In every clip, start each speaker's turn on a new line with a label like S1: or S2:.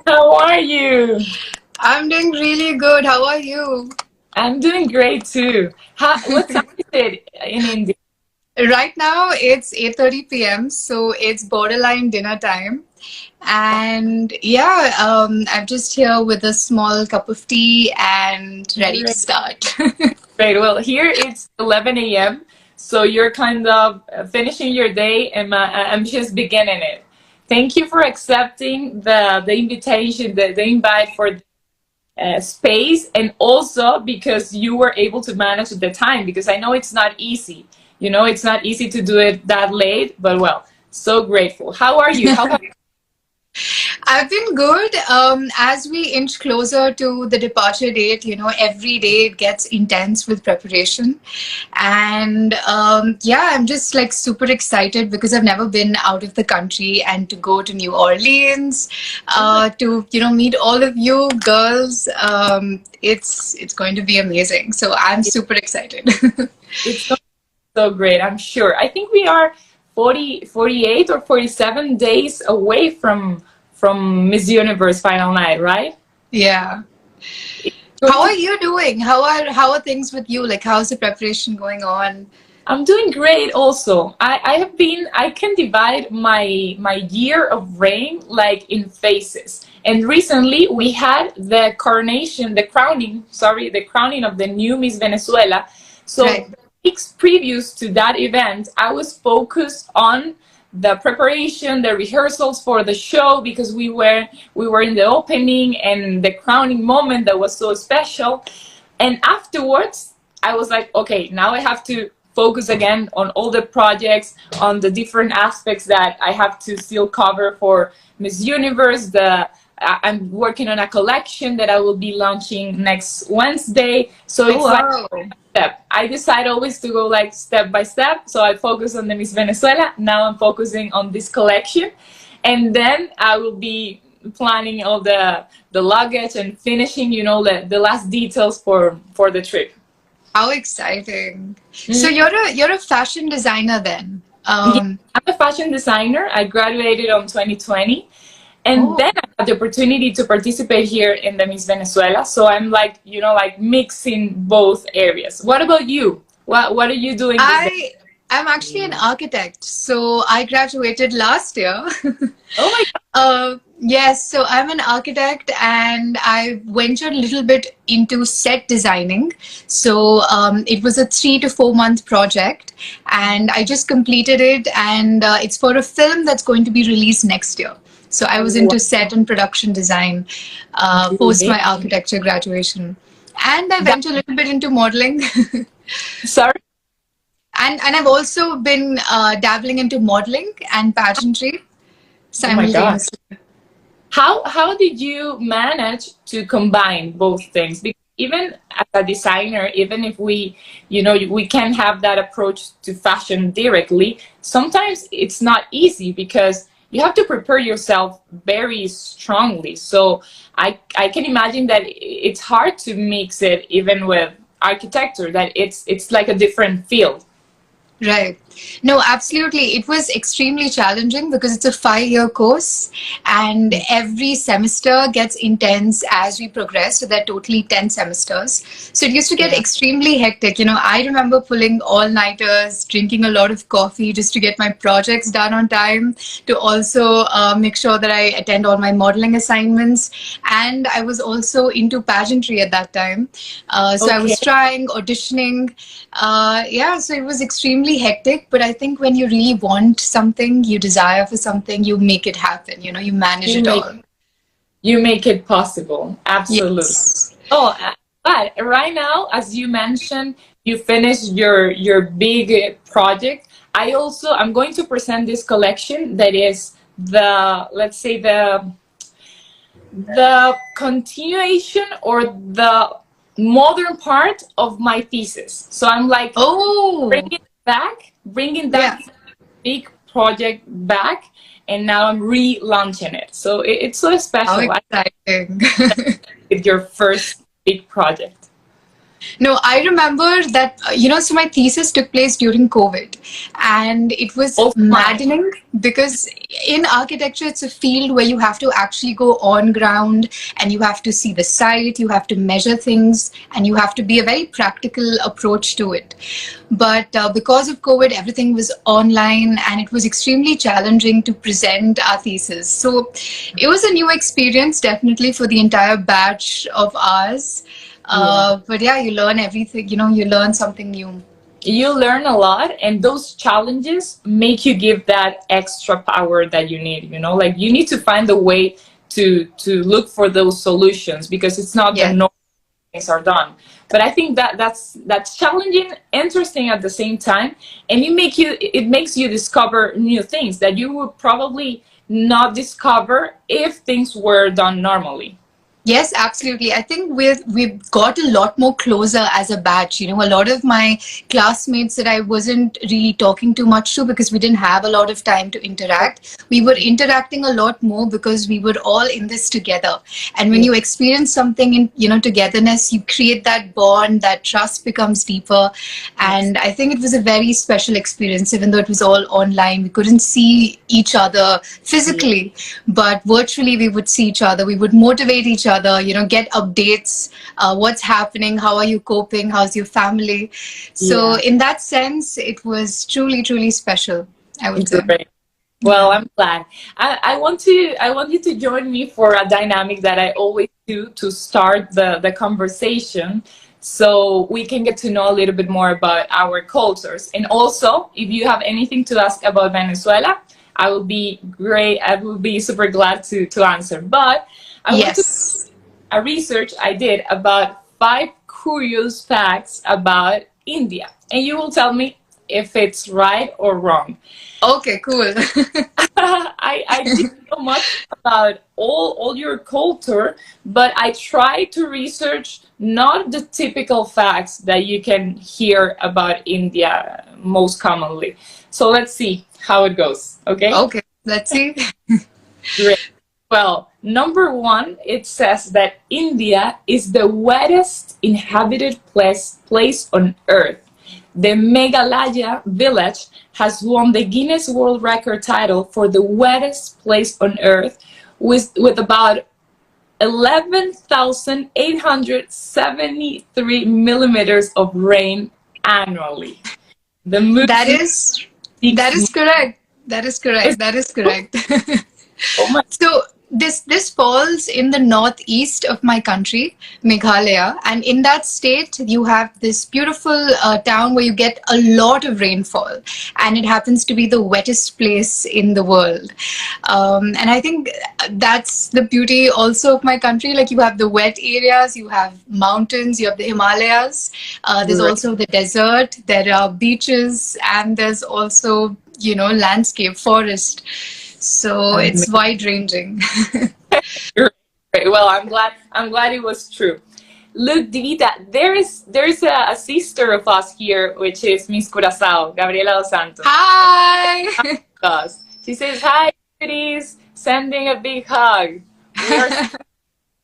S1: How are you?
S2: I'm doing really good. How are you?
S1: I'm doing great too. What time is it in India?
S2: Right now it's 8:30 p.m., so it's borderline dinner time. And yeah, I'm just here with a small cup of tea and ready to
S1: Great.
S2: start.
S1: Great. Well, here it's 11 a.m. So you're kind of finishing your day, and I'm just beginning it. Thank you for accepting the invitation, the invite for space, and also because you were able to manage the time, because I know it's not easy. It's not easy to do it that late, but well, so grateful. How are you? How have
S2: I've been good. As we inch closer to the departure date, every day it gets intense with preparation. And yeah, I'm just like super excited because I've never been out of the country, and to go to New Orleans, to, meet all of you girls. It's going to be amazing. So I'm super excited.
S1: it's so great, I'm sure. I think we are 48 or 47 days away from Miss Universe final night, right?
S2: Yeah.
S1: It's
S2: How
S1: going
S2: are
S1: to
S2: you doing? How are things with you? Like, how's the preparation going on?
S1: I'm doing great also. I can divide my year of reign like in phases. And recently we had the crowning of the new Miss Venezuela. So
S2: Right.
S1: the weeks previous to that event, I was focused on the preparation, the rehearsals for the show, because we were in the opening and the crowning moment that was so special. And afterwards, I was like, okay, now I have to focus again on all the projects, on the different aspects that I have to still cover for Miss Universe. I'm working on a collection that I will be launching next Wednesday. So
S2: Oh,
S1: it's like
S2: wow.
S1: step. I decide always to go like step by step. So I focus on the Miss Venezuela. Now I'm focusing on this collection, and then I will be planning all the luggage and finishing, the last details for the trip.
S2: How exciting. So
S1: Mm.
S2: you're a fashion designer then.
S1: Yeah, I'm a fashion designer. I graduated on 2020. And then
S2: Oh,
S1: I had the opportunity to participate here in the Miss Venezuela. So I'm like, like mixing both areas. What about you? What are you doing these days?
S2: I I'm actually an architect. So I graduated last year.
S1: Oh my
S2: Yes, so I'm an architect and I ventured a little bit into set designing. So it was a 3 to 4 month project, and I just completed it, and it's for a film that's going to be released next year. So I was
S1: God.
S2: into set and production design post
S1: Wow.
S2: my architecture graduation. And I
S1: That,
S2: ventured a little bit into modeling.
S1: sorry?
S2: And I've also been dabbling into modeling and pageantry
S1: Oh my God.
S2: simultaneously.
S1: How did you manage to combine both things? Because even as a designer, even if we can have that approach to fashion directly, sometimes it's not easy because you have to prepare yourself very strongly. So I can imagine that it's hard to mix it even with architecture, that it's like a different field.
S2: Right. No, absolutely. It was extremely challenging because it's a 5 year course, and every semester gets intense as we progress. So there are totally 10 semesters. So it used to get
S1: Yeah.
S2: extremely hectic. I remember pulling all-nighters, drinking a lot of coffee just to get my projects done on time, to also make sure that I attend all my modeling assignments. And I was also into pageantry at that time. So I
S1: Okay.
S2: was trying, auditioning. Yeah, so it was extremely hectic, but I think when you really want something, you desire for something, you make it happen, you manage
S1: You
S2: it
S1: make
S2: all.
S1: you make it possible. Absolutely.
S2: Yes.
S1: Oh, but right now, as you mentioned, you finished your big project. I'm going to present this collection that is let's say the continuation or the modern part of my thesis. So I'm like
S2: Oh,
S1: bringing
S2: yeah.
S1: that big project back, and now I'm relaunching it. So it's so
S2: How
S1: special.
S2: exciting.
S1: With your first big project.
S2: No, I remember that, so my thesis took place during COVID, and it was
S1: Also mine.
S2: maddening because in architecture, it's a field where you have to actually go on ground and you have to see the site, you have to measure things, and you have to be a very practical approach to it. But because of COVID, everything was online and it was extremely challenging to present our thesis. So it was a new experience, definitely, for the entire batch of ours.
S1: Yeah.
S2: But yeah, you learn everything, you learn something new.
S1: You learn a lot, and those challenges make you give that extra power that you need, like you need to find a way to look for those solutions, because it's not the
S2: Yes.
S1: normal things are done. But I think that's challenging, interesting at the same time, and it makes you discover new things that you would probably not discover if things were done normally.
S2: Yes, absolutely. I think we've got a lot more closer as a batch. A lot of my classmates that I wasn't really talking too much to because we didn't have a lot of time to interact. We were interacting a lot more because we were all in this together. And when
S1: Yeah.
S2: you experience something in, togetherness, you create that bond, that trust becomes deeper.
S1: Yes.
S2: And I think it was a very special experience, even though it was all online. We couldn't see each other
S1: Yeah.
S2: physically, but virtually we would see each other. We would motivate each other, get updates, what's happening, how are you coping, how's your family. So
S1: Yeah.
S2: in that sense, it was truly, truly special, I would say.
S1: Great. Well,
S2: Yeah.
S1: I'm glad. I want you to join me for a dynamic that I always do to start the conversation, so we can get to know a little bit more about our cultures. And also, if you have anything to ask about Venezuela, I will be great. I will be super glad to answer. But I want to
S2: Yes.
S1: a research I did about 5 curious facts about India, and you will tell me if it's right or wrong.
S2: Okay, cool.
S1: I didn't know much about all your culture, but I try to research not the typical facts that you can hear about India most commonly. So let's see how it goes. Okay?
S2: Okay, let's see.
S1: Great. Well, number one, it says that India is the wettest inhabited place on Earth. The Meghalaya village has won the Guinness World Record title for the wettest place on Earth, with about 11,873 millimeters of rain annually. The
S2: That
S1: monsoon
S2: is that
S1: peaks.
S2: is correct. That is correct. That is correct.
S1: Oh my!
S2: So this falls in the northeast of my country, Meghalaya, and in that state you have this beautiful town where you get a lot of rainfall, and it happens to be the wettest place in the world. And I think that's the beauty also of my country. Like, you have the wet areas, you have mountains, you have the Himalayas. There's
S1: Great.
S2: also the desert. There are beaches, and there's also landscape forest. So it's wide ranging.
S1: Great. Well, I'm glad it was true. Look, Divita, there's a sister of us here, which is Miss Curazao, Gabriela dos Santos.
S2: Hi!
S1: Us. She says, "Hi, cuties, sending a big hug. We are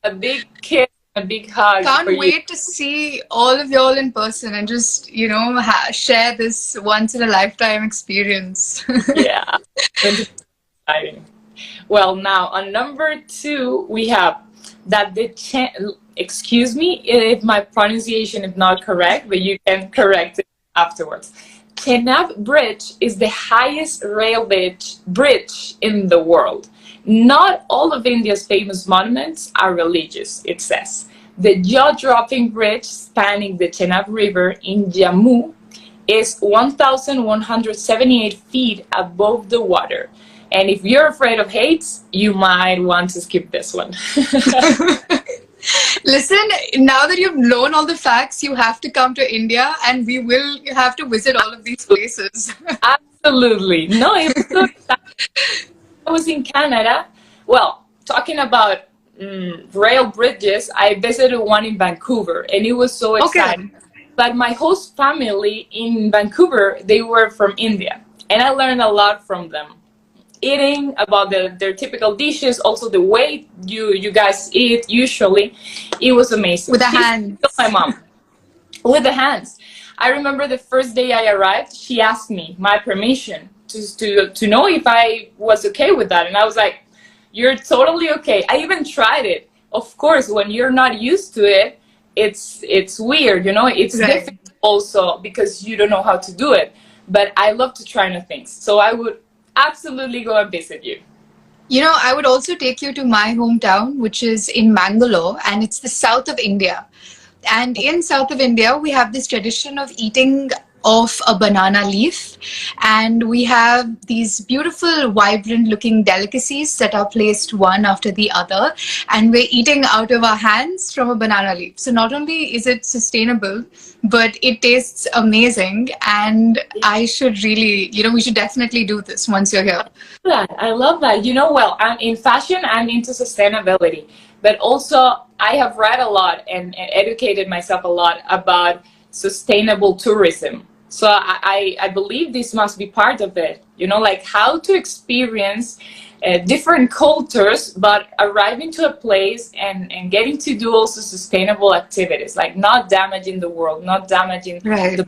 S1: a big kiss, a big hug for
S2: Can't
S1: you."
S2: wait to see all of y'all in person and just, share this once in a lifetime experience.
S1: Yeah, going to be exciting. Well, now on number two, we have that excuse me if my pronunciation is not correct, but you can correct it afterwards. Chenab Bridge is the highest rail bridge in the world. Not all of India's famous monuments are religious, it says. The jaw-dropping bridge spanning the Chenab River in Jammu is 1,178 feet above the water. And if you're afraid of heights, you might want to skip this one.
S2: Listen, now that you've known all the facts, you have to come to India and we will have to visit all of these places.
S1: Absolutely. No, it was so exciting. I was in Canada. Well, talking about rail bridges, I visited one in Vancouver, and it was so
S2: Okay.
S1: exciting. But my host family in Vancouver, they were from India, and I learned a lot from them. Eating about their typical dishes, also the way you guys eat usually. It was amazing.
S2: With the
S1: She's still my
S2: hands.
S1: mom. with the hands. I remember the first day I arrived, she asked me my permission to know if I was okay with that. And I was like, you're totally okay. I even tried it. Of course, when you're not used to it, it's weird, you know, it's
S2: Right.
S1: difficult also because you don't know how to do it. But I love to try new things. So I would absolutely go and visit you.
S2: You know, I would also take you to my hometown, which is in Mangalore, and it's the south of India. And in south of India, we have this tradition of eating off a banana leaf. And we have these beautiful, vibrant looking delicacies that are placed one after the other. And we're eating out of our hands from a banana leaf. So not only is it sustainable, but it tastes amazing. And I should really, you know, we should definitely do this once you're here.
S1: That. I love that. You know, well, I'm in fashion, I'm into sustainability, but also I have read a lot and educated myself a lot about sustainable tourism. So I believe this must be part of it, you know, like how to experience different cultures, but arriving to a place and getting to do also sustainable activities, like not damaging the world, not damaging
S2: Right.
S1: the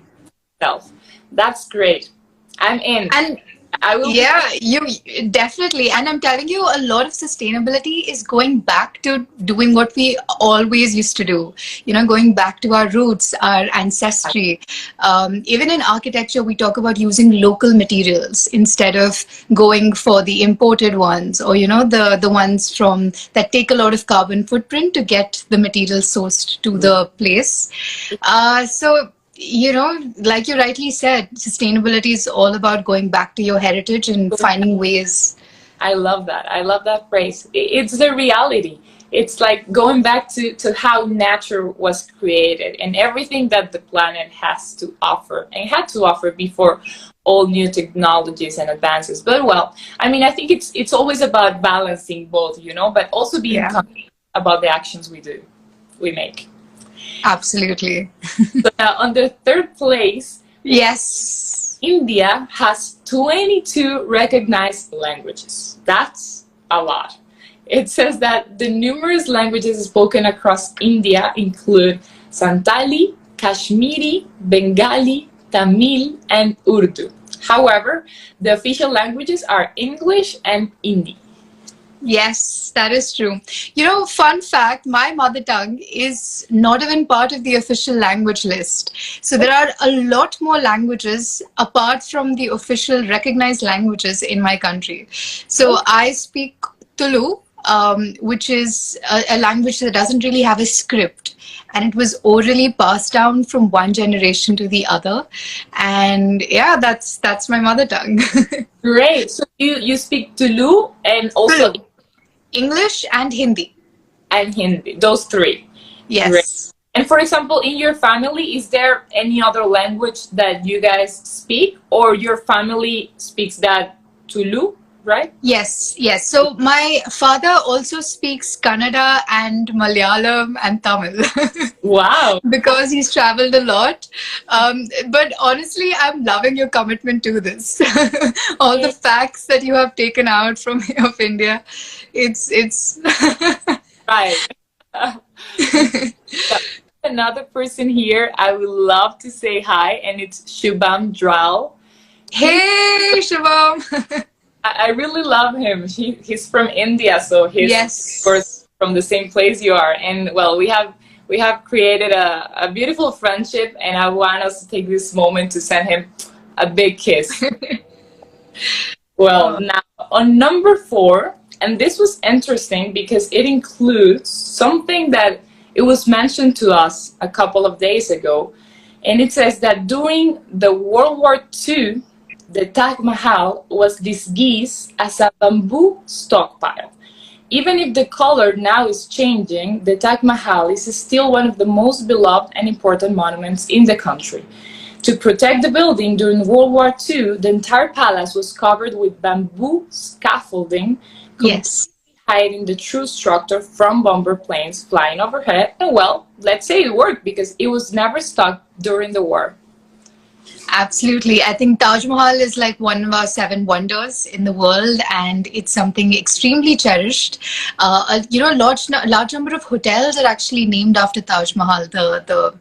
S1: self. That's great. I'm in.
S2: And
S1: I will.
S2: yeah, you definitely. And I'm telling you, a lot of sustainability is going back to doing what we always used to do. You know, going back to our roots, our ancestry. Even in architecture, we talk about using local materials instead of going for the imported ones, or you know, the ones from that take a lot of carbon footprint to get the material sourced to the place. So you know, like you rightly said, sustainability is all about going back to your heritage and finding ways.
S1: I love that. I love that phrase. It's the reality. It's like going back to how nature was created and everything that the planet has to offer and had to offer before all new technologies and advances. But well, I mean, I think it's always about balancing both, you know, but also being
S2: Yeah.
S1: conscious about the actions we make.
S2: Absolutely.
S1: So now on the third place,
S2: Yes.
S1: India has 22 recognized languages. That's a lot. It says that the numerous languages spoken across India include Santali, Kashmiri, Bengali, Tamil, and Urdu. However, the official languages are English and Hindi.
S2: Yes, that is true. You know, fun fact, my mother tongue is not even part of the official language list. So there are a lot more languages apart from the official recognized languages in my country. So I speak Tulu, which is a language that doesn't really have a script. And it was orally passed down from one generation to the other. And yeah, that's my mother tongue.
S1: Great. So you speak Tulu and also
S2: Tulu. English and Hindi.
S1: and Hindi, those three.
S2: Yes.
S1: Great. And for example, in your family, is there any other language that you guys speak, or your family speaks that Tulu, right?
S2: Yes, yes. So my father also speaks Kannada and Malayalam and Tamil
S1: Wow.
S2: because he's traveled a lot. But honestly, I'm loving your commitment to this. All the facts that you have taken out from of India, it's
S1: Right. Another person here I would love to say hi, and it's Shubham Dral.
S2: Hey, Shivam.
S1: I really love him. He's from India, so he's
S2: Yes.
S1: of course from the same place you are. And well, we have created a beautiful friendship, and I want us to take this moment to send him a big kiss. Well, now on number 4, and this was interesting because it includes something that it was mentioned to us a couple of days ago, and it says that during the World War II, the Taj Mahal was disguised as a bamboo stockpile. Even if the color now is changing, the Taj Mahal is still one of the most beloved and important monuments in the country. To protect the building during World War II, the entire palace was covered with bamboo scaffolding,
S2: Yes.
S1: hiding the true structure from bomber planes flying overhead. And well, let's say it worked because it was never stuck during the war.
S2: Absolutely. I think Taj Mahal is like one of our 7 wonders in the world, and it's something extremely cherished. You know, large number of hotels are actually named after Taj Mahal. The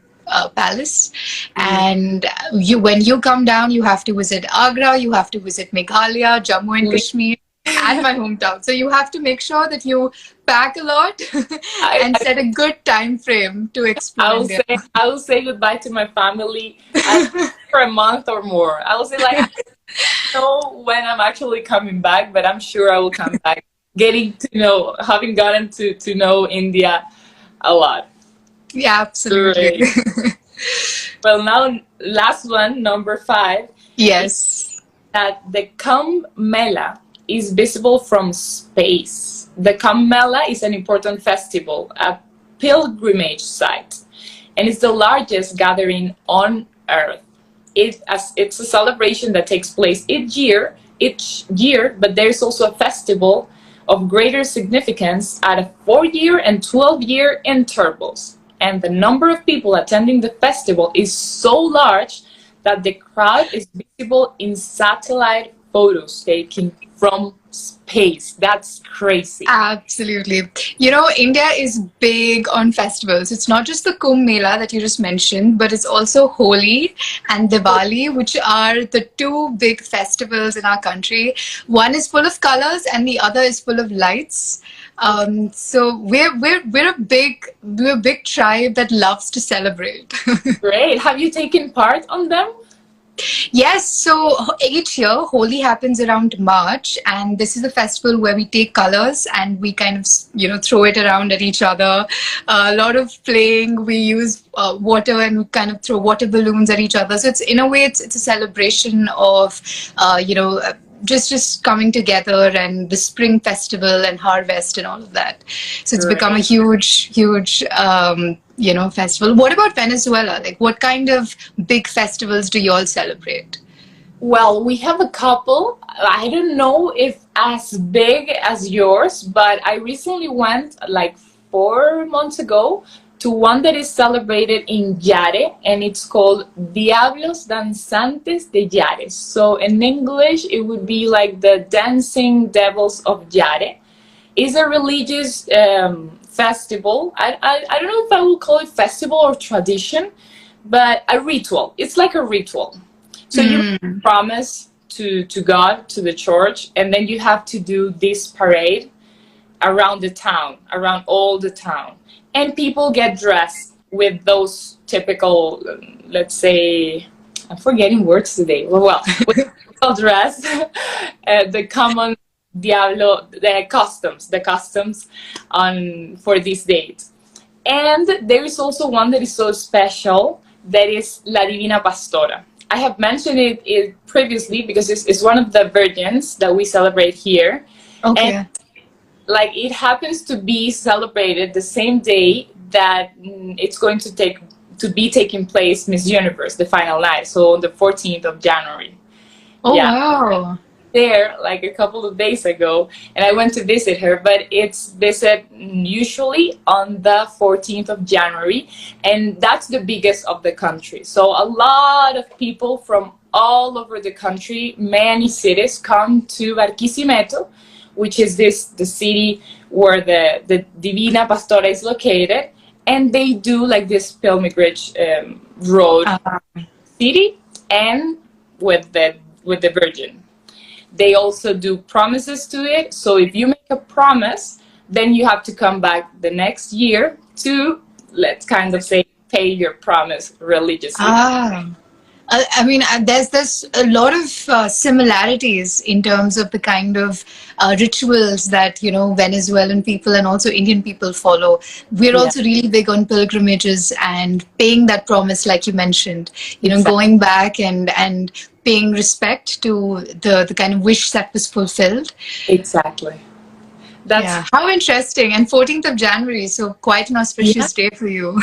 S2: Palace. And when you come down, you have to visit Agra, you have to visit Meghalaya, Jammu and Kashmir, and my hometown. So you have to make sure that you pack a lot and set a good time frame to explore India.
S1: I will say goodbye to my family for a month or more. I will say like I don't know when I'm actually coming back, but I'm sure I will come back. Getting to know, having gotten to know India a lot.
S2: Yeah, absolutely.
S1: Well, now last one, number 5.
S2: Yes.
S1: That the Kumbh Mela is visible from space. The Kumbh Mela is an important festival, a pilgrimage site, and it's the largest gathering on Earth. It's a celebration that takes place each year, but there's also a festival of greater significance at a 4-year and 12-year intervals. And the number of people attending the festival is so large that the crowd is visible in satellite photos taken from space. That's crazy.
S2: Absolutely. You know, India is big on festivals. It's not just the Kumbh Mela that you just mentioned, but it's also Holi and Diwali, which are the two big festivals in our country. One is full of colors and the other is full of lights. So we're a big tribe that loves to celebrate.
S1: Great. Have you taken part on them?
S2: Yes, so each year Holi happens around March, and this is a festival where we take colors and we kind of, you know, throw it around at each other. A lot of playing. We use water and we kind of throw water balloons at each other. So it's in a way it's a celebration of you know, just coming together and the spring festival and harvest and all of that. So it's become a huge you know, festival. What about Venezuela? Like, what kind of big festivals do you all celebrate?
S1: Well, we have a couple. I don't know if as big as yours, but I recently went like 4 months ago to one that is celebrated in Yare, and it's called Diablos Danzantes de Yare. So in English, it would be like the Dancing Devils of Yare. It's a religious festival. I don't know if I will call it festival or tradition, but a ritual. It's like a ritual. So you promise to God, to the church, and then you have to do this parade around the town, around all the town. And people get dressed with those typical, let's say, I'm forgetting words today. Well, with typical dress, the common Diablo, the customs on for this date. And there is also one that is so special, that is La Divina Pastora. I have mentioned it previously because it's one of the virgins that we celebrate here.
S2: Okay.
S1: And like it happens to be celebrated the same day that it's going to be taking place Miss Universe, the final night, so on the 14th of January.
S2: Oh, yeah. Wow.
S1: There like a couple of days ago, and I went to visit her, but it's visit usually on the 14th of January, and that's the biggest of the country. So a lot of people from all over the country, many cities, come to Barquisimeto, which is the city where the Divina Pastora is located, and they do like this pilgrimage road city and with the Virgin. They also do promises to it. So if you make a promise, then you have to come back the next year to, let's kind of say, pay your promise religiously.
S2: I mean, there's a lot of similarities in terms of the kind of rituals that, you know, Venezuelan people and also Indian people follow. We're also really big on pilgrimages and paying that promise, like you mentioned, you know, going back and paying respect to the kind of wish that was fulfilled.
S1: Exactly. That's
S2: how interesting. And 14th of January, so quite an auspicious day for you.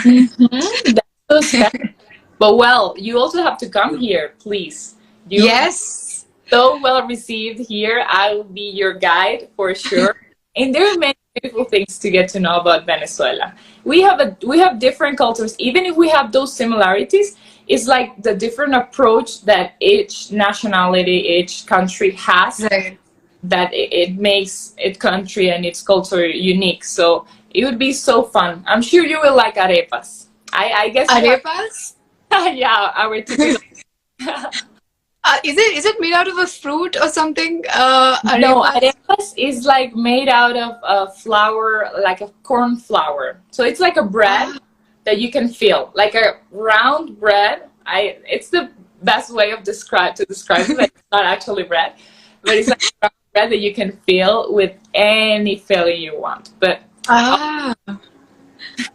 S1: That's so sad. But well, you also have to come here, please.
S2: Yes.
S1: So well received here. I will be your guide for sure. And there are many beautiful things to get to know about Venezuela. We have different cultures. Even if we have those similarities, it's like the different approach that each nationality, each country has, that it makes its country and its culture unique. So it would be so fun. I'm sure you will like arepas. I guess you
S2: Arepas?
S1: are, yeah, our typical.
S2: Is it made out of a fruit or something?
S1: No,
S2: Arepas?
S1: arepas is like made out of flour, like a corn flour. So it's like a bread
S2: Ah,
S1: that you can feel, like a round bread. It's the best way of describe it. Like it's not actually bread, but it's like a round bread that you can feel with any filling you want. But
S2: ah.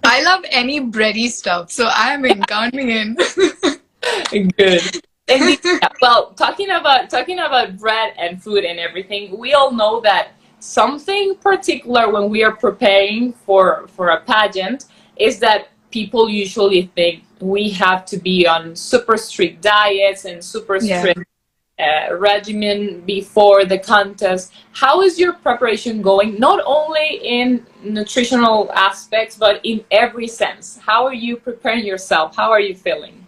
S2: I love any bready stuff, so I'm in. Count me in.
S1: good. And yeah, well, talking about bread and food and everything, we all know that something particular when we are preparing for a pageant is that people usually think we have to be on super strict diets and super
S2: Yeah.
S1: strict regimen before the contest. How is your preparation going? Not only in nutritional aspects, but in every sense. How are you preparing yourself? How are you feeling?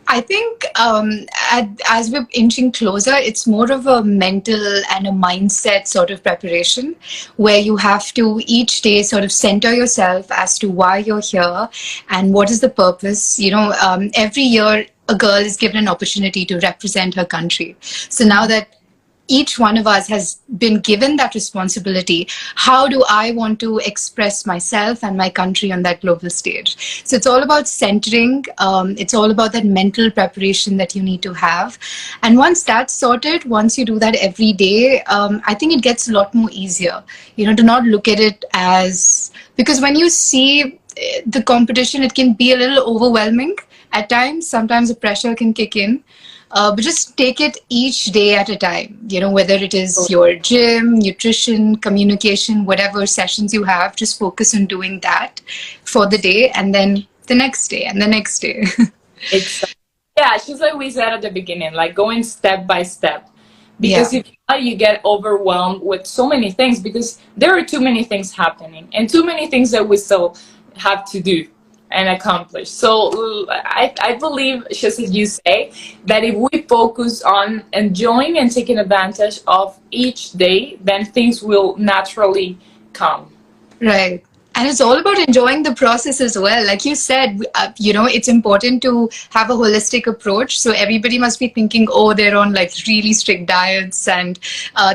S2: I think as we're inching closer, it's more of a mental and a mindset sort of preparation where you have to each day sort of center yourself as to why you're here and what is the purpose. Every year a girl is given an opportunity to represent her country. So now that each one of us has been given that responsibility, how do I want to express myself and my country on that global stage? So it's all about centering. It's all about that mental preparation that you need to have. And once that's sorted, once you do that every day, I think it gets a lot more easier. To not look at it as, because when you see the competition, it can be a little overwhelming at times. Sometimes the pressure can kick in. But just take it each day at a time, whether it is your gym, nutrition, communication, whatever sessions you have, just focus on doing that for the day and then the next day and the next day.
S1: It's yeah, just like we said at the beginning, like going step by step. Because
S2: Yeah,
S1: if not, you get overwhelmed with so many things because there are too many things happening and too many things that we still have to do and accomplish. So I believe, just as you say, that if we focus on enjoying and taking advantage of each day, then things will naturally come.
S2: right. And it's all about enjoying the process as well. Like you said, it's important to have a holistic approach. So everybody must be thinking, oh, they're on like really strict diets and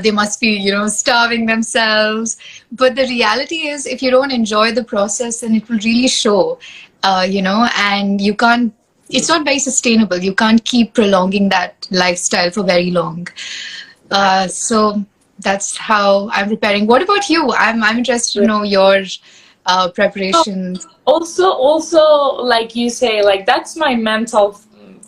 S2: they must be, starving themselves. But the reality is, if you don't enjoy the process, then it will really show, and you can't, it's not very sustainable. You can't keep prolonging that lifestyle for very long. So that's how I'm preparing. What about you? I'm interested to know your preparation.
S1: Also, like you say, like that's my mental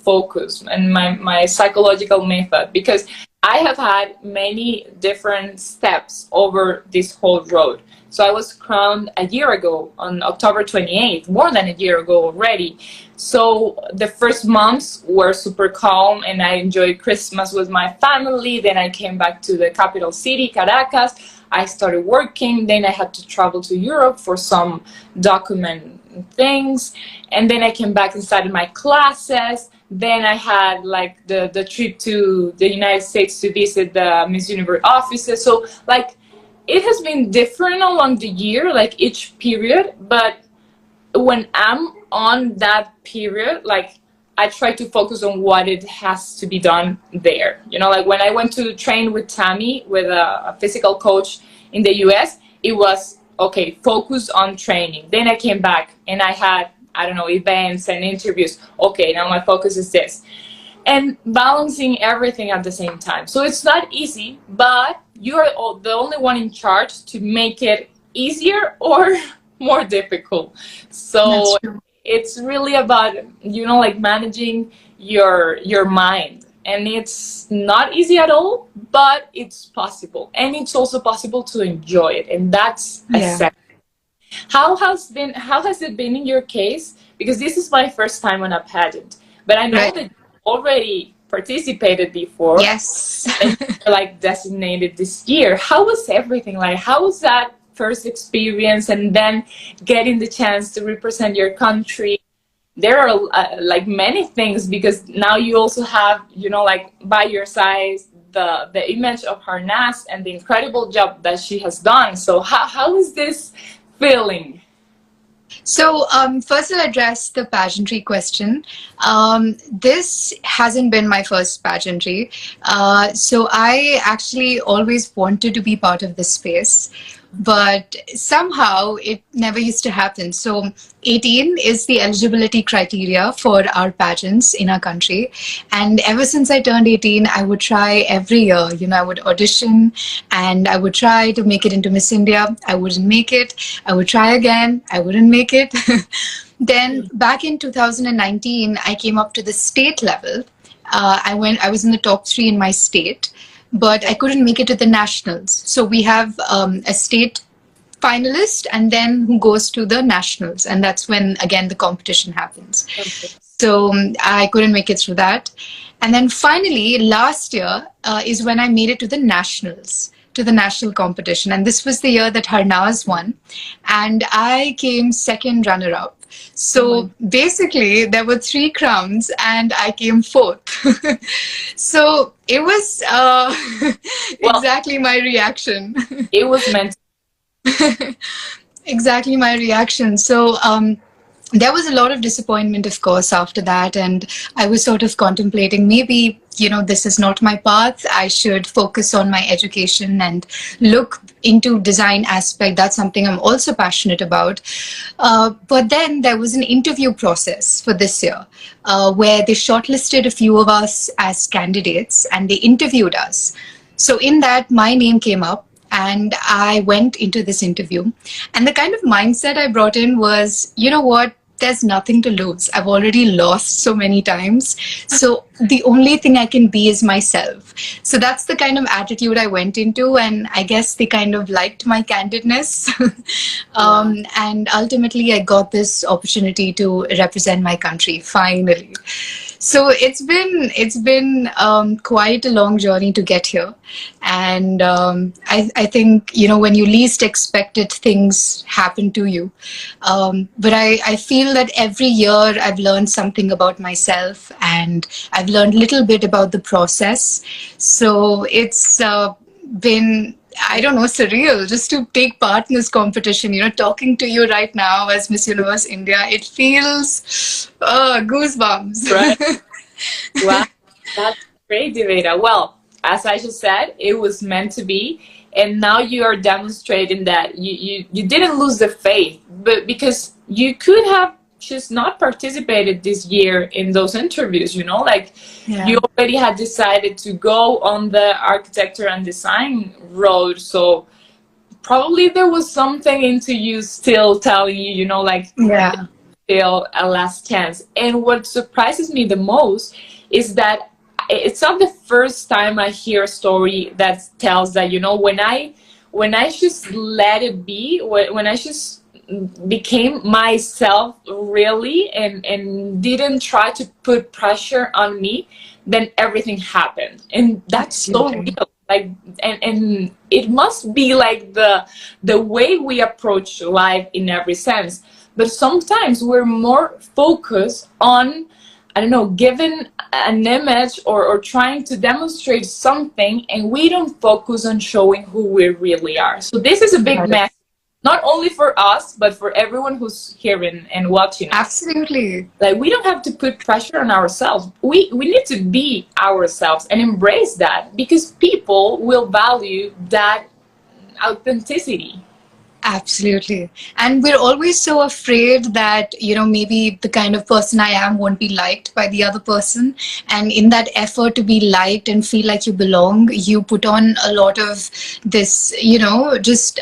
S1: focus and my psychological method, because I have had many different steps over this whole road. So I was crowned a year ago on October 28th, more than a year ago already. So the first months were super calm and I enjoyed Christmas with my family. Then I came back to the capital city, Caracas. I started working. Then I had to travel to Europe for some document things. And then I came back and started my classes. Then I had like the trip to the United States to visit the Miss Universe offices. So like it has been different along the year, like each period. But when I'm on that period, like I try to focus on what it has to be done there. Like when I went to train with Tammy, with a physical coach in the US, it was okay, focus on training. Then I came back and I had, I don't know, events and interviews. Okay, now my focus is this. And balancing everything at the same time. So it's not easy, but you're the only one in charge to make it easier or more difficult.
S2: That's
S1: So
S2: true.
S1: it's really about, like managing your mind. And it's not easy at all, but it's possible. And it's also possible to enjoy it. And that's
S2: Yeah.
S1: essential. How has it been in your case? Because this is my first time on a pageant, but I know
S2: Right.
S1: that you already participated before
S2: Yes.
S1: and you're like designated this year. How was everything like? How was that first experience and then getting the chance to represent your country? There are like many things, because now you also have, like by your side, the image of Harnas and the incredible job that she has done. So how is this feeling?
S2: So, first I'll address the pageantry question. This hasn't been my first pageantry. So I actually always wanted to be part of this space, but somehow it never used to happen. So 18 is the eligibility criteria for our pageants in our country. And ever since I turned 18, I would try every year. I would audition and I would try to make it into Miss India. I wouldn't make it. I would try again. I wouldn't make it. Then back in 2019, I came up to the state level. I was in the top three in my state, but I couldn't make it to the nationals. So we have a state finalist and then who goes to the nationals. And that's when, again, the competition happens.
S1: Okay.
S2: So I couldn't make it through that. And then finally, last year is when I made it to the nationals, to the national competition. And this was the year that Harnaz won. And I came second runner-up. So basically, there were 3 crowns and I came fourth. So it was exactly my reaction.
S1: It was meant
S2: Exactly my reaction. So there was a lot of disappointment, of course, after that. And I was sort of contemplating maybe, this is not my path. I should focus on my education and look into design aspect. That's something I'm also passionate about. But then there was an interview process for this year where they shortlisted a few of us as candidates and they interviewed us. So in that, my name came up. And I went into this interview. And the kind of mindset I brought in was, you know what? There's nothing to lose. I've already lost so many times. So the only thing I can be is myself. So that's the kind of attitude I went into. And I guess they kind of liked my candidness. And ultimately, I got this opportunity to represent my country, finally. So it's been quite a long journey to get here, and I think when you least expect it, things happen to you. But I feel that every year I've learned something about myself, and I've learned a little bit about the process. So it's been, I don't know, surreal just to take part in this competition. Talking to you right now as Miss Universe India, it feels goosebumps.
S1: right. Wow, that's great, Divita. Well, as I just said, it was meant to be, and now you are demonstrating that you didn't lose the faith, but because you could have just not participated this year in those interviews, like you already had decided to go on the architecture and design road. So probably there was something into you still telling you, still a last chance. And what surprises me the most is that it's not the first time I hear a story that tells that, when I just let it be, when I just became myself really and didn't try to put pressure on me, then everything happened. And that's so real. And it must be like the way we approach life in every sense. But sometimes we're more focused on, I don't know, giving an image or trying to demonstrate something, and we don't focus on showing who we really are. So this is a big message, not only for us, but for everyone who's hearing and watching.
S2: Absolutely.
S1: Like, we don't have to put pressure on ourselves. We need to be ourselves and embrace that, because people will value that authenticity.
S2: Absolutely. And we're always so afraid that, maybe the kind of person I am won't be liked by the other person. And in that effort to be liked and feel like you belong, you put on a lot of this, just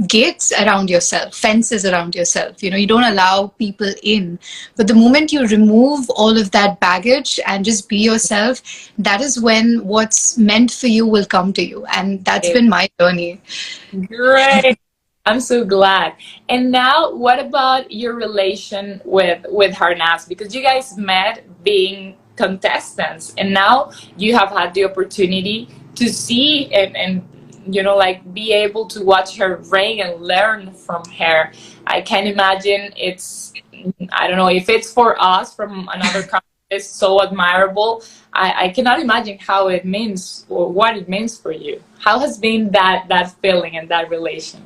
S2: gates around yourself, fences around yourself. You don't allow people in. But the moment you remove all of that baggage and just be yourself, that is when what's meant for you will come to you. And that's been my journey.
S1: Great. I'm so glad. And now, what about your relation with Harnaz? Because you guys met being contestants, and now you have had the opportunity to see and be able to watch her reign and learn from her. I can imagine I don't know if it's for us from another country, it's so admirable. I cannot imagine how it means or what it means for you. How has been that feeling and that relation?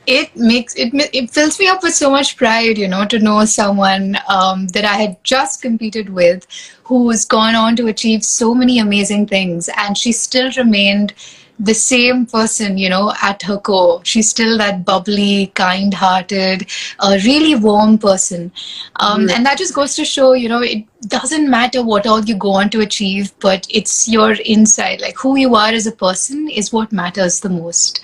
S2: It fills me up with so much pride, to know someone that I had just competed with, who's gone on to achieve so many amazing things, and she still remained the same person, at her core. She's still that bubbly, kind-hearted, really warm person. And that just goes to show, it doesn't matter what all you go on to achieve, but it's your inside, like who you are as a person is what matters the most.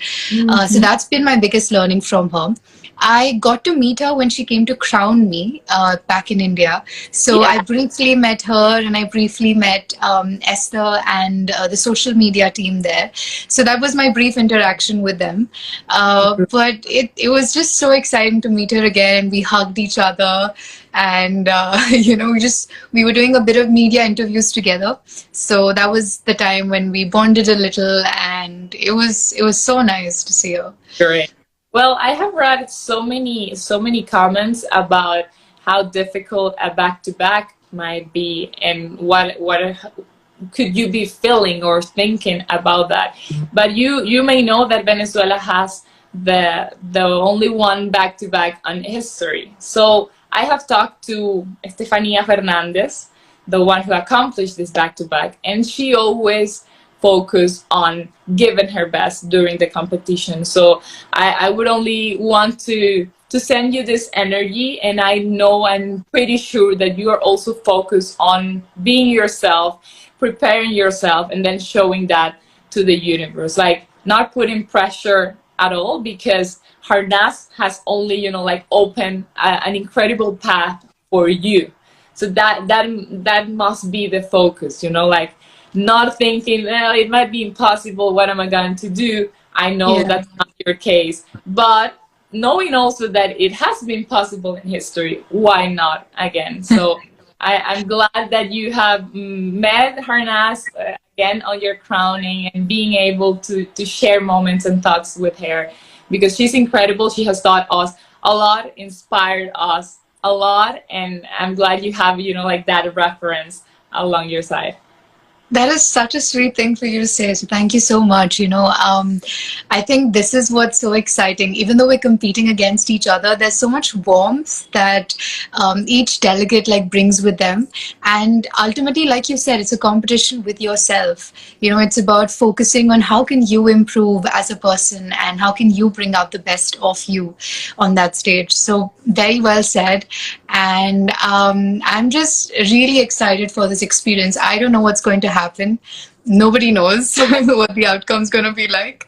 S2: So that's been my biggest learning from her. I got to meet her when she came to crown me back in India. So
S1: Yeah.
S2: I briefly met her, and I briefly met Esther and the social media team there. So that was my brief interaction with them. But it was just so exciting to meet her again. We hugged each other, and we were doing a bit of media interviews together. So that was the time when we bonded a little, and it was so nice to see her.
S1: Great. Well, I have read so many comments about how difficult a back-to-back might be, and what could you be feeling or thinking about that. But you may know that Venezuela has the only one back-to-back on history. So I have talked to Estefania Fernandez, the one who accomplished this back-to-back, and she always focused on giving her best during the competition. So I would only want to send you this energy, and I know, I'm pretty sure that you are also focused on being yourself, preparing yourself, and then showing that to the universe, like not putting pressure at all, because Harnas has only, like opened an incredible path for you. So that must be the focus, like not thinking, well, it might be impossible, what am I going to do? I know
S2: Yeah.
S1: that's not your case, but knowing also that it has been possible in history, why not again? So I'm glad that you have met Harnas again on your crowning, and being able to share moments and thoughts with her, because she's incredible. She has taught us a lot, inspired us a lot, and I'm glad you have, like that reference along your side.
S2: That is such a sweet thing for you to say. So thank you so much. I think this is what's so exciting. Even though we're competing against each other, there's so much warmth that each delegate like brings with them. And ultimately, like you said, it's a competition with yourself. It's about focusing on how can you improve as a person, and how can you bring out the best of you on that stage. So very well said. And I'm just really excited for this experience. I don't know what's going to happen. Nobody knows what the outcome's going to be like.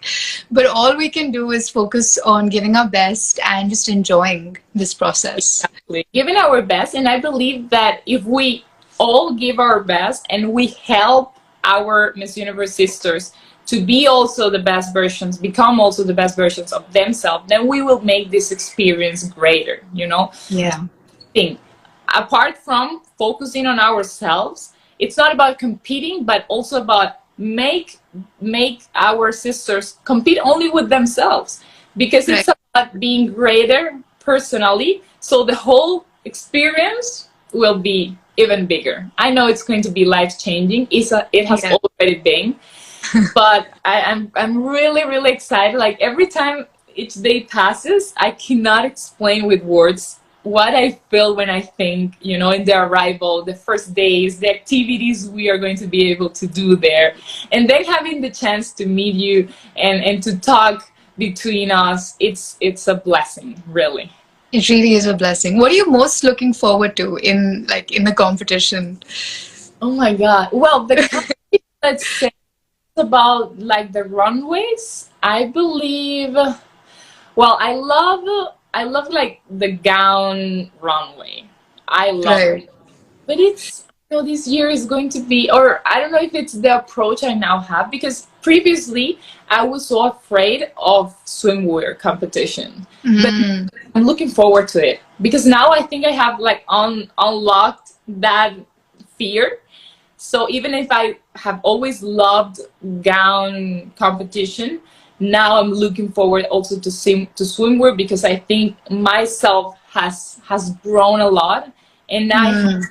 S2: But all we can do is focus on giving our best and just enjoying this process.
S1: Exactly. Giving our best, and I believe that if we all give our best and we help our Miss Universe sisters to be also the best versions, become also the best versions of themselves, then we will make this experience greater,
S2: Yeah.
S1: thing. Apart from focusing on ourselves, it's not about competing, but also about make our sisters compete only with themselves, because
S2: Right.
S1: it's about being greater personally. So the whole experience will be even bigger. I know it's going to be life changing. It has
S2: Yeah.
S1: already been, but I'm really excited. Like every time each day passes, I cannot explain with words what I feel when I think, in the arrival, the first days, the activities we are going to be able to do there, and then having the chance to meet you and to talk between us. It's a blessing, really.
S2: It really is a blessing. What are you most looking forward to in the competition?
S1: Oh my God. Well, let's say about like the runways. I believe. Well, I love like the gown runway. I love it.
S2: Right.
S1: But it's, this year is going to be, or I don't know if it's the approach I now have, because previously I was so afraid of swimwear competition. But
S2: Mm.
S1: I'm looking forward to it, because now I think I have like unlocked that fear. So even if I have always loved gown competition, now I'm looking forward also to swimwear, because I think myself has grown a lot, and I have
S2: Mm.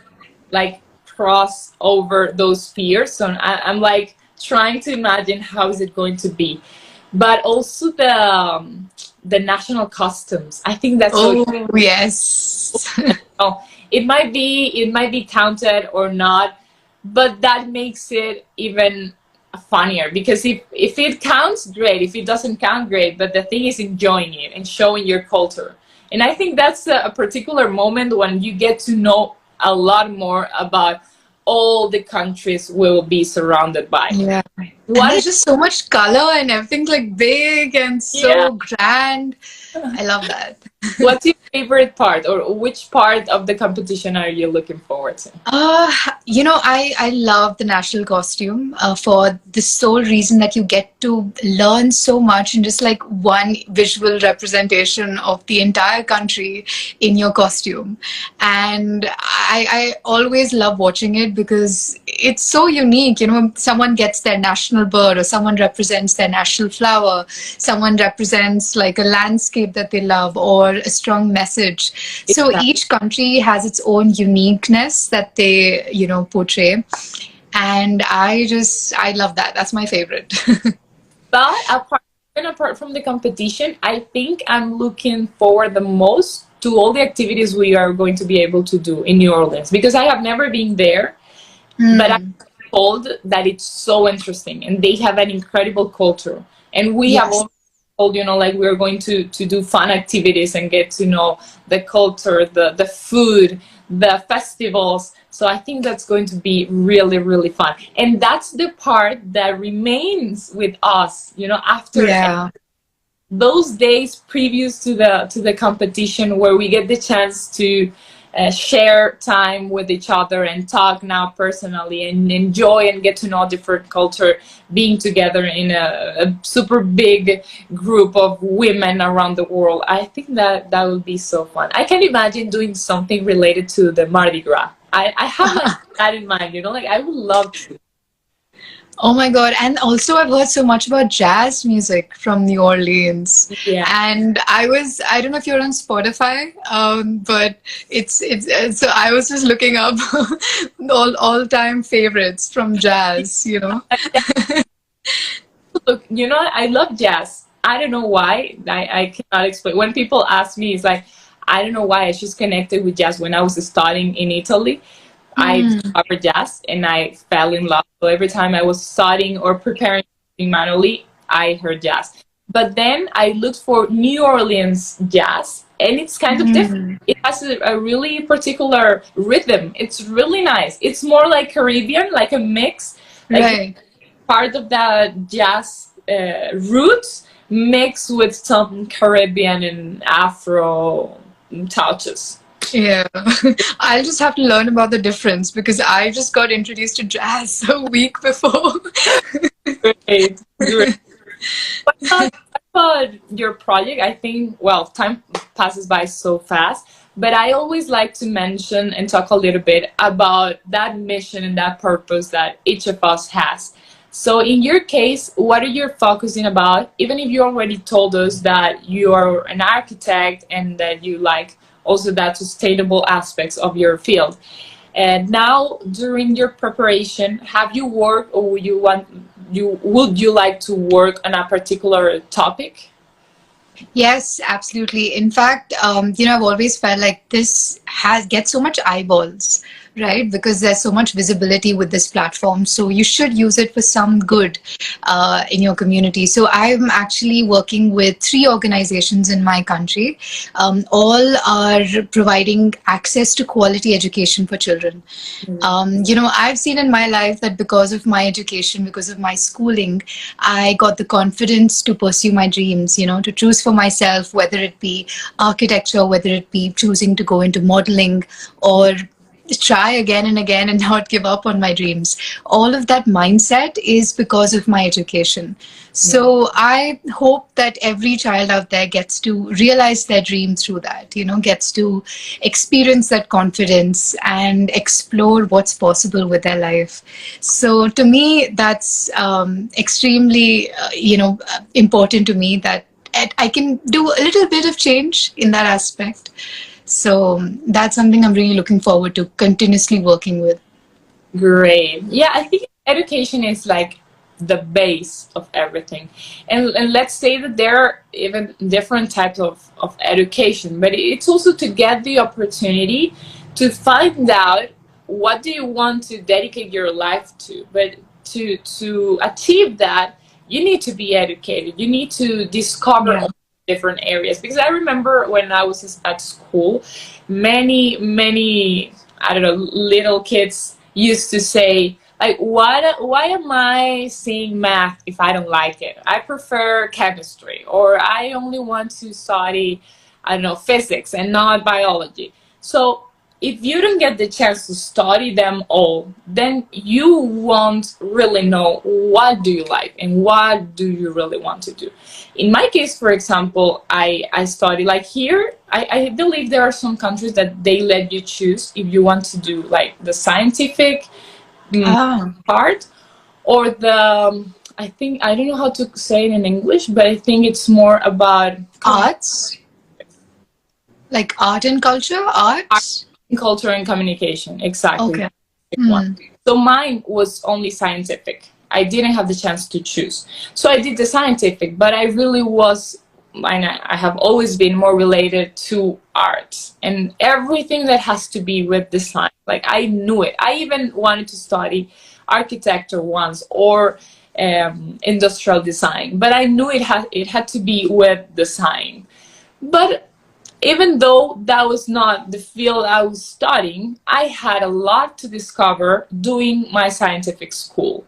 S1: like crossed over those fears. So I'm like trying to imagine how is it going to be. but also the national costumes. I think that's so.
S2: Oh, yes.
S1: Oh, it might be counted or not, but that makes it even funnier, because if it counts, great. If it doesn't count, great. But the thing is enjoying it and showing your culture. And I think that's a particular moment when you get to know a lot more about all the countries we'll be surrounded by.
S2: Yeah. And
S1: What
S2: there's
S1: is
S2: just so much color and everything's like big and
S1: yeah?
S2: so grand. I love that.
S1: What's your favorite part, or which part of the competition are you looking forward to?
S2: Uh, I love the national costume for the sole reason that you get to learn so much in just like one visual representation of the entire country in your costume. And I always love watching it because it's so unique. Someone gets their national bird, or someone represents their national flower, someone represents like a landscape that they love, or a strong message. So
S1: Exactly.
S2: each country has its own uniqueness that they, portray. And I love that. That's my favorite.
S1: But apart from the competition, I think I'm looking forward the most to all the activities we are going to be able to do in New Orleans, because I have never been there, but I'm
S2: Hmm.
S1: told that it's so interesting and they have an incredible culture. And we have
S2: Yes.
S1: all told, like we're going to do fun activities and get to know the culture, the food, the festivals. So I think that's going to be really, really fun. And that's the part that remains with us, after
S2: Yeah.
S1: those days previous to the competition, where we get the chance to share time with each other and talk now personally and enjoy and get to know different culture, being together in a super big group of women around the world. I think that would be so fun. I can imagine doing something related to the Mardi Gras. I have like that in mind, like I would love to.
S2: Oh my God. And also, I've heard so much about jazz music from New Orleans.
S1: Yeah.
S2: And I don't know if you're on Spotify, but so I was just looking up all-time favorites from jazz.
S1: Look, I love jazz. I don't know why. I cannot explain. When people ask me, it's like, I don't know why. I just connected with jazz when I was studying in Italy. I
S2: Hmm.
S1: discovered jazz and I fell in love. So every time I was studying or preparing manually, I heard jazz. But then I looked for New Orleans jazz, and it's kind of different.
S2: Hmm.
S1: It has a really particular rhythm. It's really nice. It's more like Caribbean, like a mix, like
S2: Right.
S1: part of the jazz roots mixed with some Caribbean and Afro touches.
S2: Yeah. I'll just have to learn about the difference because I just got introduced to jazz a week before.
S1: Great, great. What about your project? I think, well, time passes by so fast, but I always like to mention and talk a little bit about that mission and that purpose that each of us has. So, in your case, what are you focusing about? Even if you already told us that you are an architect and that you like also that sustainable aspects of your field. And now, during your preparation, have you worked, or would you like to work on a particular topic?
S2: Yes, absolutely. In fact, I've always felt like this has gets so much eyeballs, right? Because there's so much visibility with this platform. So you should use it for some good in your community. So I'm actually working with three organizations in my country. All are providing access to quality education for children. I've seen in my life that because of my education, because of my schooling, I got the confidence to pursue my dreams, to choose for myself, whether it be architecture, whether it be choosing to go into modeling or try again and again and not give up on my dreams. All of that mindset is because of my education. So I hope that every child out there gets to realize their dream through that, gets to experience that confidence and explore what's possible with their life. So to me, that's extremely, important to me that I can do a little bit of change in that aspect. So that's something I'm really looking forward to continuously working with.
S1: Great. Yeah, I think education is like the base of everything. And let's say that there are even different types of education, but it's also to get the opportunity to find out what do you want to dedicate your life to. But to achieve that, you need to be educated. You need to discover
S2: Yeah.
S1: different areas. Because I remember when I was at school, many, I don't know, little kids used to say, like, why am I seeing math if I don't like it? I prefer chemistry, or I only want to study, I don't know, physics and not biology. So if you don't get the chance to study them all, then you won't really know what do you like and what do you really want to do. In my case, for example, I study, like here, I believe there are some countries that they let you choose if you want to do like the scientific
S2: Ah,
S1: part, or the, I think, I don't know how to say it in English, but I think it's more about
S2: arts, like art and culture, arts.
S1: culture and communication. Exactly.
S2: Okay.
S1: One.
S2: Hmm.
S1: So mine was only scientific. I didn't have the chance to choose. So I did the scientific, but I really was, and I have always been more related to art and everything that has to be with design. Like, I knew it. I even wanted to study architecture once, or industrial design, but I knew it had to be with design. But even though that was not the field I was studying, I had a lot to discover doing my scientific school.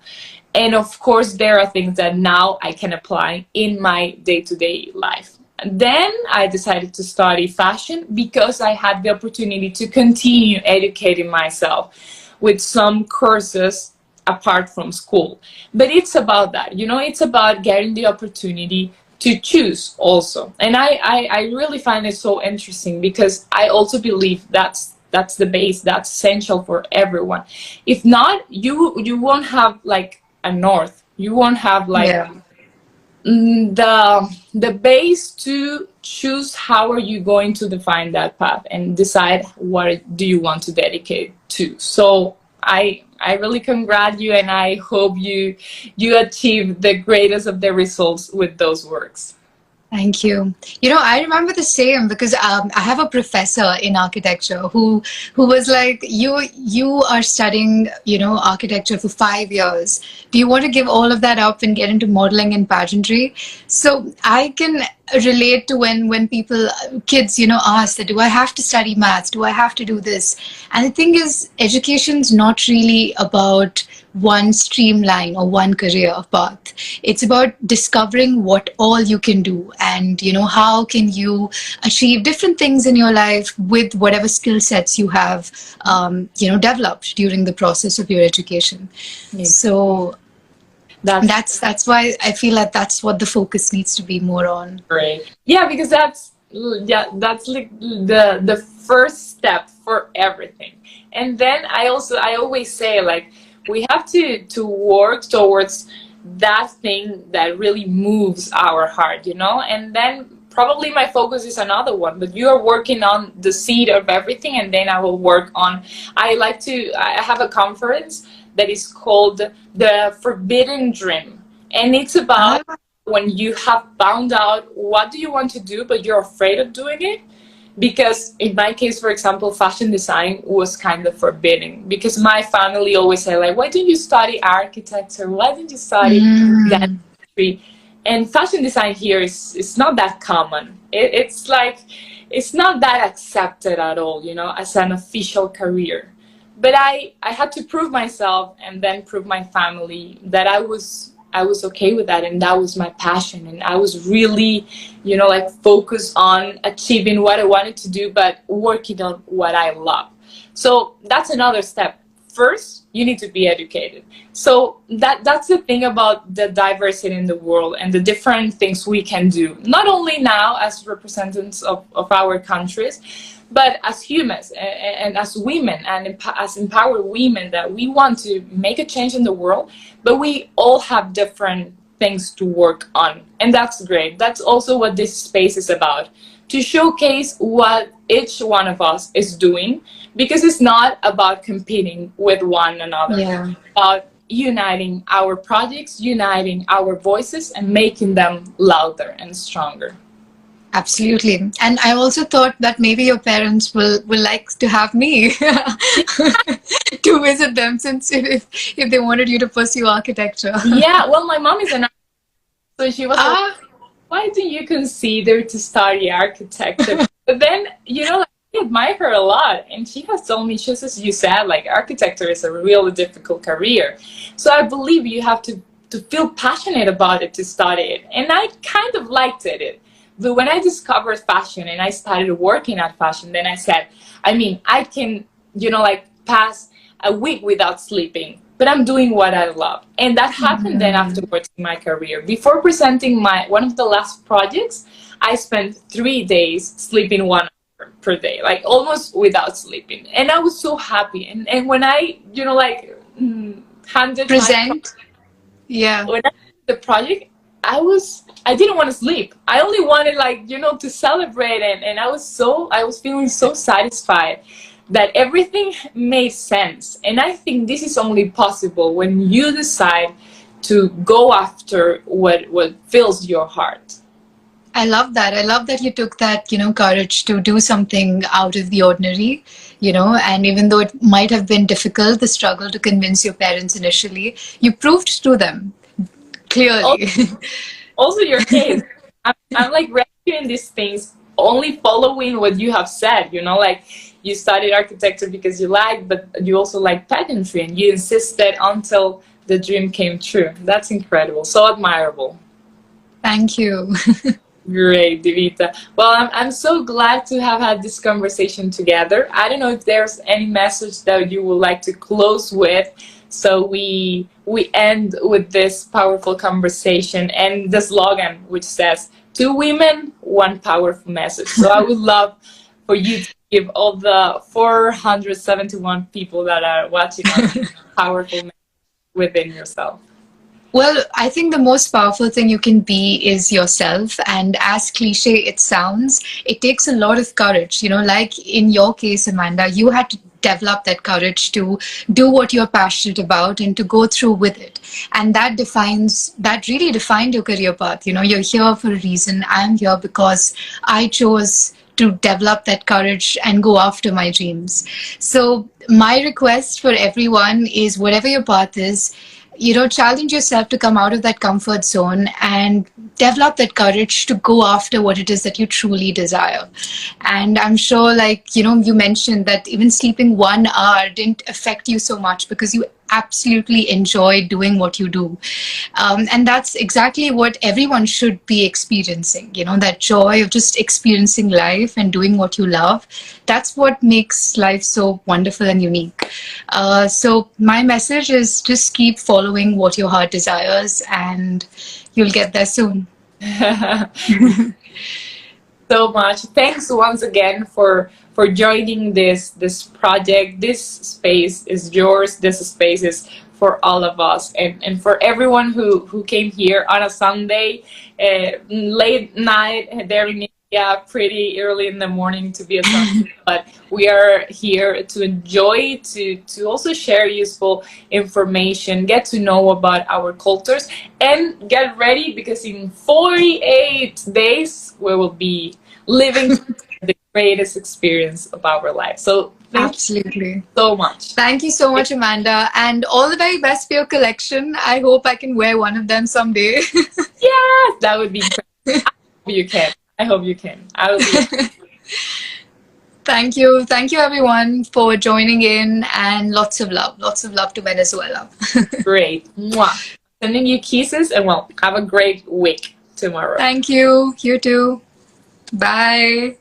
S1: And of course, there are things that now I can apply in my day-to-day life. And then I decided to study fashion because I had the opportunity to continue educating myself with some courses apart from school. But it's about that, it's about getting the opportunity to choose also. And I really find it so interesting because I also believe that's the base, that's essential for everyone. If not, you won't have like a north. You won't have like
S2: Yeah.
S1: the base to choose how are you going to define that path and decide what do you want to dedicate to. So I really congratulate you, and I hope you achieve the greatest of the results with those works.
S2: Thank you. I remember the same because I have a professor in architecture who was like, you are studying, architecture for 5 years. Do you want to give all of that up and get into modeling and pageantry? So I can relate to when people, kids, ask that, do I have to study maths? Do I have to do this? And the thing is, education's not really about one streamline or one career path. It's about discovering what all you can do, and how can you achieve different things in your life with whatever skill sets you have developed during the process of your education.
S1: Yeah.
S2: So
S1: That's
S2: that's why I feel like that's what the focus needs to be more on.
S1: great. Yeah, because that's like the first step for everything. And then I always say, like, we have to work towards that thing that really moves our heart, and then probably my focus is another one, but you are working on the seed of everything, and then I will work on, I have a conference that is called the Forbidden Dream, and it's about
S2: Ah,
S1: when you have found out what do you want to do but you're afraid of doing it. Because in my case, for example, fashion design was kind of forbidding because my family always said, like, why didn't you study architecture? Why didn't you study
S2: mm,
S1: dentistry? And fashion design here is not that common. It's like, it's not that accepted at all, as an official career. But I had to prove myself and then prove my family that I was okay with that, and that was my passion, and I was really, like, focused on achieving what I wanted to do, but working on what I love. So that's another step. First, you need to be educated. So that's the thing about the diversity in the world and the different things we can do, not only now as representatives of our countries, but as humans and as women and as empowered women, that we want to make a change in the world, but we all have different things to work on. And that's great. That's also what this space is about, to showcase what each one of us is doing, because it's not about competing with one another.
S2: yeah.
S1: About uniting our projects, uniting our voices, and making them louder and stronger.
S2: Absolutely. And I also thought that maybe your parents will like to have me to visit them, since if they wanted you to pursue architecture.
S1: Yeah, well, my mom is an architect, so she was like,
S2: Ah,
S1: why do you consider to study architecture? But then, like, I admire her a lot. And she has told me, just as you said, like, architecture is a really difficult career. So I believe you have to feel passionate about it to study it. And I kind of liked it. But when I discovered fashion and I started working at fashion, then I said, I can, like, pass a week without sleeping, but I'm doing what I love. And that happened then afterwards in my career. Before presenting one of the last projects, I spent 3 days sleeping 1 hour per day, like almost without sleeping. And I was so happy. And when I, handed
S2: present. Yeah.
S1: when I did the project, I didn't want to sleep. I only wanted, like, to celebrate, and I was feeling so satisfied that everything made sense. And I think this is only possible when you decide to go after what fills your heart.
S2: I love that. I love that you took that, courage to do something out of the ordinary, and even though it might have been difficult, the struggle to convince your parents initially, you proved to them clearly.
S1: Also your case, I'm like rescuing these things, only following what you have said, like you studied architecture because you liked, but you also like pageantry, and you insisted until the dream came true. That's incredible. So admirable.
S2: Thank you.
S1: Great, Divita. Well, I'm so glad to have had this conversation together. I don't know if there's any message that you would like to close with, so we end with this powerful conversation and the slogan, which says, 2 women, 1 powerful message. So I would love for you to give all the 471 people that are watching us a powerful message within yourself.
S2: Well, I think the most powerful thing you can be is yourself. And as cliche it sounds, it takes a lot of courage. Like in your case, Amanda, you had to develop that courage to do what you're passionate about and to go through with it. And that really defined your career path. You're here for a reason. I'm here because I chose to develop that courage and go after my dreams. So my request for everyone is, whatever your path is, challenge yourself to come out of that comfort zone and develop that courage to go after what it is that you truly desire. And I'm sure, like, you mentioned that even sleeping 1 hour didn't affect you so much because you absolutely enjoy doing what you do. And that's exactly what everyone should be experiencing, that joy of just experiencing life and doing what you love. That's what makes life so wonderful and unique. So my message is, just keep following what your heart desires and you'll get there soon.
S1: So much. Thanks once again for joining this project. This space is yours. This space is for all of us, and for everyone who came here on a Sunday, late night there in India, pretty early in the morning to be a Sunday. But we are here to enjoy, to also share useful information, get to know about our cultures, and get ready, because in 48 days we will be living the greatest experience of our life. So
S2: absolutely,
S1: you so much.
S2: Thank you so much, Amanda, and all the very best for your collection. I hope I can wear one of them someday.
S1: Yeah, that would be great. I hope you can. I will be.
S2: Thank you everyone for joining in, and lots of love to Venezuela.
S1: Great. Mwah. Sending you kisses, and well, have a great week tomorrow.
S2: Thank you. You too. Bye.